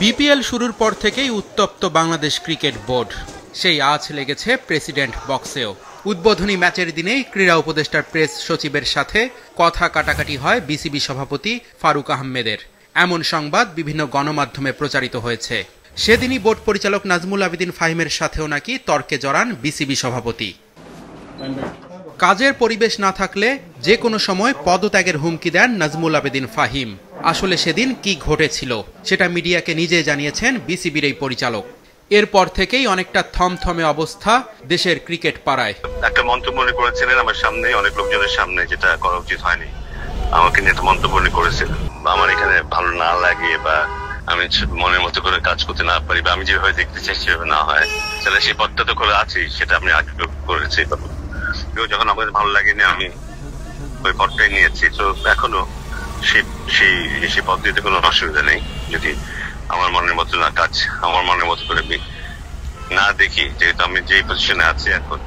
BPL শুরুর পর থেকেই উত্তপ্ত বাংলাদেশ ক্রিকেট বোর্ড। সেই আঁচ লেগেছে প্রেসিডেন্ট বক্সেও। উদ্বোধনী ম্যাচের দিনেই ক্রীড়া উপদেষ্টার প্রেস সচিবের সাথে কথা কাটাকাটি হয় বিসিবি সভাপতি ফারুক আহমেদের। এমন সংবাদ বিভিন্ন গণমাধ্যমে প্রচারিত হয়েছে। সেদিনই বোর্ড পরিচালক নাজমুল আবেদিন ফাহিমের সাথেও নাকি তর্কে জড়ান বিসিবি সভাপতি। কাজের পরিবেশ না থাকলে যে কোনো সময় পদত্যাগের হুমকি দেন নাজমুল আবেদিন ফাহিম। আসলে সেদিন কি ঘটেছিল সেটা মিডিয়াকে নিজে জানিয়েছেন বিসিবির এই পরিচালক। এরপর থেকেই অনেকটা থমথমে অবস্থা দেশের ক্রিকেট পাড়ায়। একটা মন্তব্য করেছিলেন আমার সামনে, অনেক লোকজনের সামনে, যেটা করা উচিত হয়নি। আমাকে নিয়ে একটা মন্তব্য করেছিলেন, আমার এখানে ভালো না লাগে বা আমি মনের মতো করে কাজ করতে না পারি বা আমি যেভাবে দেখতে চাই সেভাবে না হয়, তাহলে সেই পদটা তো করে আছি, সেটা আমি আগে করেছি। যখন আমাদের ভালো লাগেনি আমি ওই পদটাই নিয়েছি। তো এখনো সেই পদ দিতে কোনো অসুবিধা নেই, যদি আমার মনের মতো না কাজ আমার মনের মতো করে না দেখি, যেহেতু আমি যেই পজিশনে আছি এখন।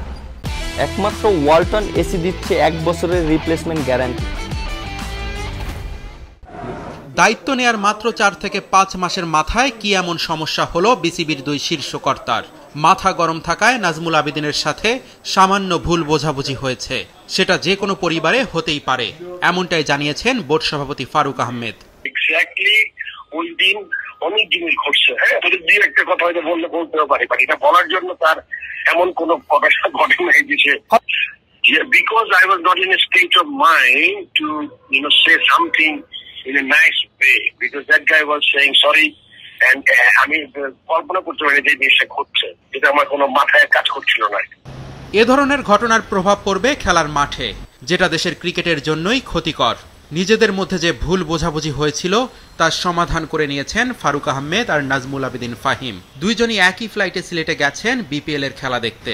একমাত্র ওয়ালটন এসি দিচ্ছে 1 বছরের রিপ্লেসমেন্ট গ্যারান্টি। দায়িত্ব নেয়ার মাত্র 4 থেকে 5 মাসের মাথায় কি এমন সমস্যা হলো বিসিবির দুই শীর্ষ কর্তার? মাথা গরম থাকায় নাজমুল আবেদিনের সাথে সামান্য ভুল বোঝাবুঝি হয়েছে। সেটা যে কোনো পরিবারে হতেই পারে, এমনটাই জানিয়েছেন বোর্ড সভাপতি ফারুক আহমেদ। এক্স্যাক্টলি ওই দিন অনেক জিনিস ঘটছে। হ্যাঁ, দুই একটা কথা হয়তো বলতেও পারি, বাট এটা বলার জন্য তার এমন কোন কথা ঘটে নাই যে because I was not in a state of mind to say something in a nice way, because that guy was saying sorry, and আমি কল্পনা করতে পারি যে জিনিসটা ঘটছে, এটা আমার কোনো মাথায় কাজ করছিল না। এ ধরনের ঘটনার প্রভাব পড়বে খেলার মাঠে, যেটা দেশের ক্রিকেটের জন্যই ক্ষতিকর। নিজেদের মধ্যে যে ভুল বোঝাবুঝি হয়েছিল তার সমাধান করে নিয়েছেন ফারুক আহমেদ আর নাজমুল আবেদিন ফাহিম। দুইজনই একই ফ্লাইটে সিলেটে গেছেন বিপিএল এর খেলা দেখতে।